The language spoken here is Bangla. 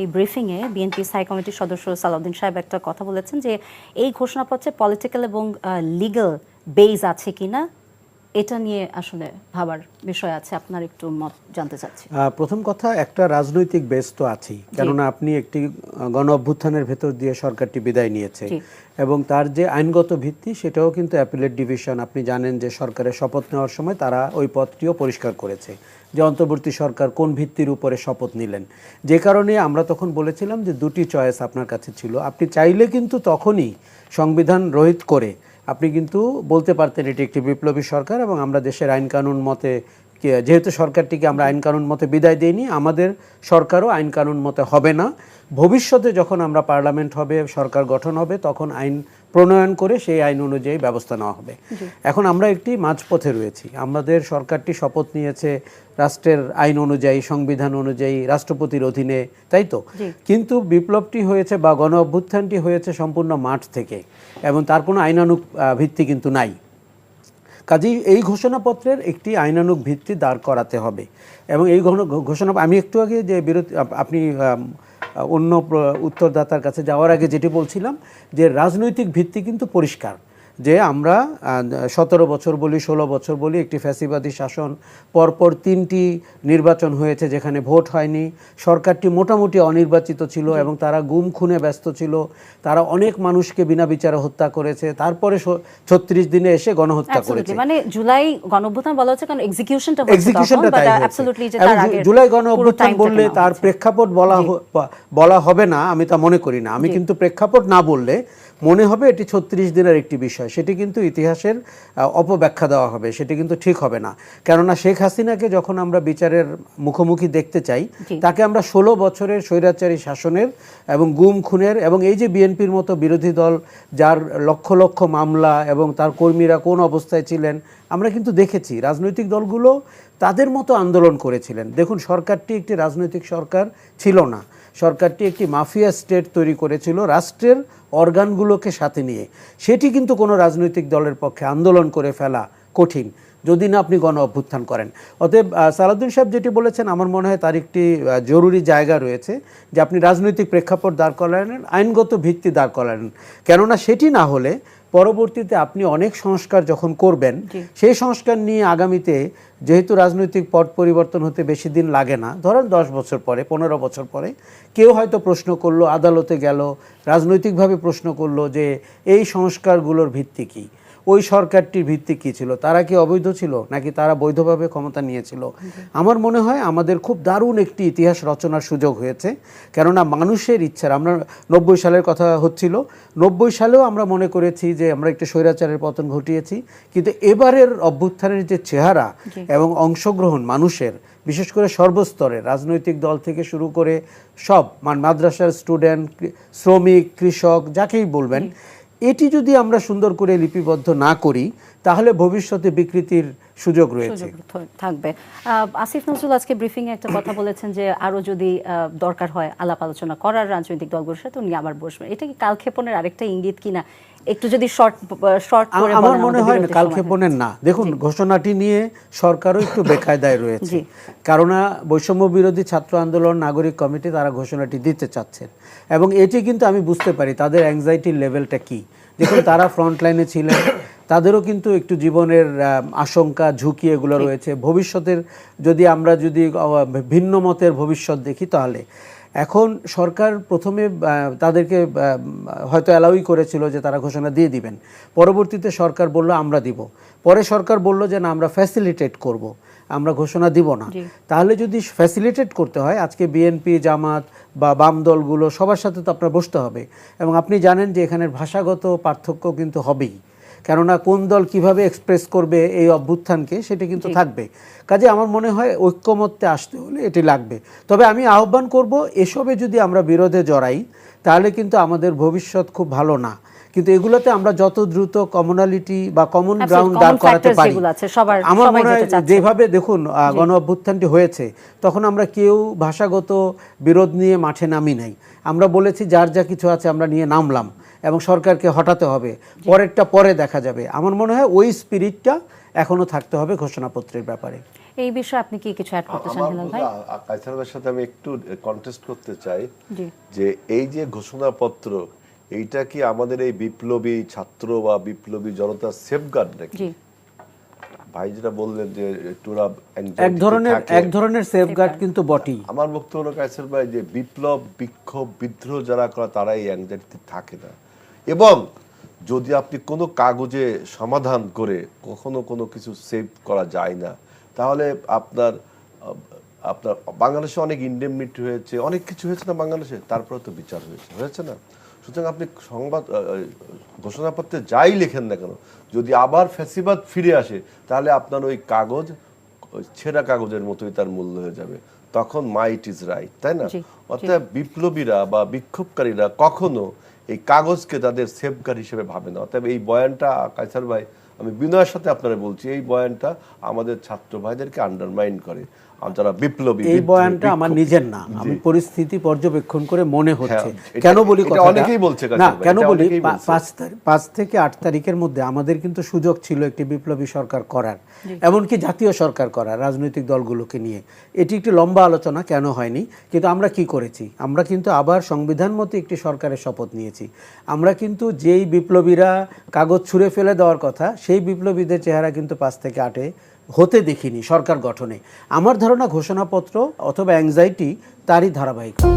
এই ব্রিফিংয়ে বিএনপি স্থায়ী কমিটির সদস্য সালাউদ্দিন সাহেব একটা কথা বলেছেন যে এই ঘোষণাপত্রে পলিটিক্যাল এবং লিগ্যাল বেজ আছে কিনা এটা নিয়ে আসলে ভাবার বিষয় আছে। আপনার একটু মত জানতে চাচ্ছি। প্রথম কথা, একটা রাজনৈতিক বেজ তো আছেই, কেননা আপনি একটি গণ অভ্যুত্থানের ভেতর দিয়ে সরকারটি বিদায় নিয়েছে এবং তার যে আইনগত ভিত্তি সেটাও কিন্তু অ্যাপিলেট ডিভিশন, আপনি জানেন যে সরকারের শপথ নেওয়ার সময় তারা ওই পথটিও পরিষ্কার করেছে যে অন্তর্বর্তী সরকার কোন ভিত্তির উপরে শপথ নিলেন। যে কারণে আমরা তখন বলেছিলাম যে দুটি চয়েস আপনার কাছে ছিল, আপনি চাইলে কিন্তু তখনই সংবিধান রহিত করে আপনি কিন্তু বলতে পারতেন এটি একটি বিপ্লবী সরকার এবং আমরা দেশের আইন কানুন মতে, যেহেতু সরকারটিকে আমরা আইন কানুন মতে বিদায় দিইনি, আমাদের সরকারও আইন কানুন মতে হবে না, ভবিষ্যতে যখন আমরা পার্লামেন্ট হবে, সরকার গঠন হবে, তখন আইন প্রণয়ন করে সেই আইন অনুযায়ী ব্যবস্থা নেওয়া হবে। এখন আমরা একটি মাঝপথে রয়েছি, আমাদের সরকারটি শপথ নিয়েছে রাষ্ট্রের আইন অনুযায়ী, সংবিধান অনুযায়ী, রাষ্ট্রপতির অধীনে, তাই তো? কিন্তু বিপ্লবটি হয়েছে বা গণ অভ্যুত্থানটি হয়েছে সম্পূর্ণ মাঠ থেকে এবং তার কোনো আইনানুগ ভিত্তি কিন্তু নাই। কাজেই এই ঘোষণাপত্রের একটি আইনানুগ ভিত্তি দাঁড় করাতে হবে এবং এই ঘোষণা আমি একটু আগে যে আপনি অন্য উত্তরদাতার কাছে যাওয়ার আগে যেটি বলছিলাম যে রাজনৈতিক ভিত্তি কিন্তু পরিষ্কার, যে আমরা 17 বছর বলি, 16 বছর বলি, একটি ফ্যাসিবাদী শাসন, পরপর 3টি নির্বাচন হয়েছে যেখানে ভোট হয়নি, সরকারটি মোটামুটি অনির্বাচিত ছিল এবং তারা গুম খুনে ব্যস্ত ছিল, তারা অনেক মানুষকে বিনা বিচারে হত্যা করেছে, তারপরে 36 দিনে এসে গণহত্যা করেছে। মানে জুলাই গণঅভ্যুত্থান বলা হচ্ছে কারণ এক্সিকিউশনটা জুলাই গণঅভ্যুত্থান বললে তার প্রেক্ষাপট বলা হবে না, আমি তা মনে করি না। আমি কিন্তু প্রেক্ষাপট না বললে মনে হবে এটি 36 দিনের একটি বিষয়, সেটি কিন্তু ইতিহাসের অপব্যাখ্যা দেওয়া হবে, সেটি কিন্তু ঠিক হবে না। কেননা শেখ হাসিনাকে যখন আমরা বিচারের মুখোমুখি দেখতে চাই, তাকে আমরা 16 বছরের স্বৈরাচারী শাসনের এবং গুম খুনের এবং এই যে বিএনপির মতো বিরোধী দল যার লক্ষ লক্ষ মামলা এবং তার কর্মীরা কোন অবস্থায় ছিলেন আমরা কিন্তু দেখেছি। রাজনৈতিক দলগুলো তাদের মতো আন্দোলন করেছিলেন। দেখুন, সরকারটি একটি রাজনৈতিক সরকার ছিল না, সরকারটি একটি মাফিয়া স্টেট তৈরি করেছিল রাষ্ট্রের অর্গানগুলোকে সাথে নিয়ে। সেটি কিন্তু কোনো রাজনৈতিক দলের পক্ষে আন্দোলন করে ফেলা কঠিন যদি না আপনি গণ অভ্যুত্থান করেন। অতএব সালাউদ্দিন সাহেব যেটি বলেছেন আমার মনে হয় তার একটি জরুরি জায়গা রয়েছে যে আপনি রাজনৈতিক প্রেক্ষাপট দাঁড় করালেন, আইনগত ভিত্তি দাঁড় করালেন, কেননা সেটি না হলে পরবর্তীতে আপনি অনেক সংস্কার যখন করবেন সেই সংস্কার নিয়ে আগামীতে, যেহেতু রাজনৈতিক পট পরিবর্তন হতে বেশি দিন লাগে না, ধরেন 10 বছর পরে, 15 বছর পরে কেউ হয়তো প্রশ্ন করলো, আদালতে গেল, রাজনৈতিকভাবে প্রশ্ন করলো যে এই সংস্কারগুলোর ভিত্তি কী, ওই সরকারটির ভিত্তি কী ছিল, তারা কি অবৈধ ছিল নাকি তারা বৈধভাবে ক্ষমতা নিয়েছিল। আমার মনে হয় আমাদের খুব দারুণ একটি ইতিহাস রচনার সুযোগ হয়েছে, কেননা মানুষের ইচ্ছার, আমরা 90 সালের কথা হচ্ছিল, 90 সালেও আমরা মনে করেছি যে আমরা একটি স্বৈরাচারের পতন ঘটিয়েছি, কিন্তু এবারের অভ্যুত্থানের যে চেহারা এবং অংশগ্রহণ মানুষের, বিশেষ করে সর্বস্তরের রাজনৈতিক দল থেকে শুরু করে সব, মাদ্রাসার স্টুডেন্ট, শ্রমিক, কৃষক, যাকেই বলবেন, এটি যদি আমরা সুন্দর করে লিপিবদ্ধ না করি তাহলে ভবিষ্যতে বিকৃতির সুযোগ রয়েছে, থাকবে। আসিফ নজরুল আজকে ব্রিফিংয়ে একটা কথা বলেছেন যে আরো যদি দরকার হয় আলাপ আলোচনা করার রাজনৈতিক দলগুলোর সাথে উনি আবার বসবেন। এটা কি কালক্ষেপণের আরেকটা ইঙ্গিত কিনা? একটু যদি শর্ট করে আমার মনে হয় কালক্ষেপণের না। দেখুন, ঘোষণাটি নিয়ে সরকারও একটু বেকায়দায় রয়েছে, কারণ বৈষম্য বিরোধী ছাত্র আন্দোলন নাগরিক কমিটি তারা ঘোষণাটি দিতে চাচ্ছেন এবং এটি কিন্তু আমি বুঝতে পারি তাদের অ্যাংজাইটির লেভেলটা কি। দেখুন, তারা ফ্রন্টলাইনে ছিলেন, তাদেরও কিন্তু একটু জীবনের আশঙ্কা, ঝুঁকি এগুলো রয়েছে। ভবিষ্যতের যদি আমরা ভিন্ন মতের ভবিষ্যৎ দেখি, তাহলে এখন সরকার প্রথমে তাদেরকে হয়তো অ্যালাউই করেছিল যে তারা ঘোষণা দিয়ে দিবেন, পরবর্তীতে সরকার বলল আমরা দিব, পরে সরকার বলল যে না আমরা ফ্যাসিলিটেট করব, আমরা ঘোষণা দিব না। তাহলে যদি ফ্যাসিলিটেট করতে হয়, আজকে বিএনপি, জামাত বা বাম দলগুলো সবার সাথে তো আপনার বসতে হবে এবং আপনি জানেন যে এখানের ভাষাগত পার্থক্য কিন্তু হবেই, কেননা কোন দল কিভাবে এক্সপ্রেস করবে এই অভ্যুত্থানকে সেটা কিন্তু থাকবে। কাজে আমার মনে হয় ঐক্যমত্যে আসতে হলে এটি লাগবে। তবে আমি আহ্বান করব, এসবে যদি আমরা বিরোধে জড়াই তাহলে কিন্তু আমাদের ভবিষ্যৎ খুব ভালো না। কিন্তু এগুলোতে আমরা যত দ্রুত কমনালিটি বা কমন গ্রাউন্ড দাঁড় করাতে পারি, আমার মনে হয় যেভাবে দেখুন গণ অভ্যুত্থানটি হয়েছে তখন আমরা কেউ ভাষাগত বিরোধ নিয়ে মাঠে নামি নাই, আমরা বলেছি যার যা কিছু আছে আমরা নিয়ে নামলাম এবং সরকারকে হটাতে হবে, পরেরটা পরে দেখা যাবে। আমার মনে হয় ওই স্পিরিটটা এখনো থাকতে হবে ঘোষণাপত্রের ব্যাপারে। এই বিষয়ে আপনি কি কিছু অ্যাড করতে চান হেলাল ভাই? কায়সার ভাইয়ের সাথে আমি একটু কন্টেস্ট করতে চাই জি যে এই যে ঘোষণাপত্র, এইটা কি আমাদের এই বিপ্লবী ছাত্র বা বিপ্লবী জনতার সেফগার্ড নাকি? জি ভাই যেটা বললেন যে টুরা এক ধরনের সেফগার্ড কিন্তু বটেই। আমার বক্তব্য হলো কায়সার ভাই যে বিপ্লব, বিক্ষোভ, বিদ্রোহ যারা করে তারা এই অ্যাংজাইটিতে থাকে না। এবং যদি আপনি কোনো কাগজে সমাধান করে কখনো কোনো কিছু সেভ করা যায় না, তাহলে আপনার আপনার বাংলাদেশে অনেক ইন্ডেমনিটি হয়েছে, অনেক কিছু হয়েছে না বাংলাদেশে, তারপরে তো বিচার হয়েছে না। সুতরাং আপনি সংবাদ ঘোষণাপত্রে যাই লেখেন না কেন, যদি আবার ফ্যাসিবাদ ফিরে আসে, তাহলে আপনার ওই কাগজ ছেঁড়া কাগজের মতোই তার মূল্য হয়ে যাবে। তখন মাইট ইজ রাইট, তাই না? অর্থাৎ বিপ্লবীরা বা বিক্ষোভকারীরা কখনো এই কাগজকে তাদের সেফগার্ড হিসেবে ভাবে না। অর্থাৎ এই বয়ানটা কায়সার ভাই, আমি বিনয়ের সাথে আপনারা বলছি, এই বয়ানটা আমাদের ছাত্র ভাইদেরকে আন্ডারমাইন করে। যারা বিপ্লবী, এই বয়ানটা আমার নিজের না, আমি পরিস্থিতি পর্যবেক্ষণ করে মনে হচ্ছে। কেন বলি কথাটা? অনেকেই বলছে না, কেন বলি 5 থেকে 8 তারিখের মধ্যে আমাদের কিন্তু সুযোগ ছিল একটি বিপ্লবী সরকার করার, এমনকি জাতীয় সরকার করার রাজনৈতিক দলগুলোকে নিয়ে। এটি একটি লম্বা আলোচনা, কেন হয়নি, কিন্তু আমরা কি করেছি? আমরা কিন্তু আবার সংবিধান মতো একটি সরকারের শপথ নিয়েছি। আমরা কিন্তু যেই বিপ্লবীরা কাগজ ছুঁড়ে ফেলে দেওয়ার কথা, সেই বিপ্লবীদের চেহারা কিন্তু 5 থেকে 8-এ হতে দেখিনি সরকার গঠনে। আমার ধারণা ঘোষণাপত্র অথবা অ্যাংজাইটি তারই ধারাবাহিকতা।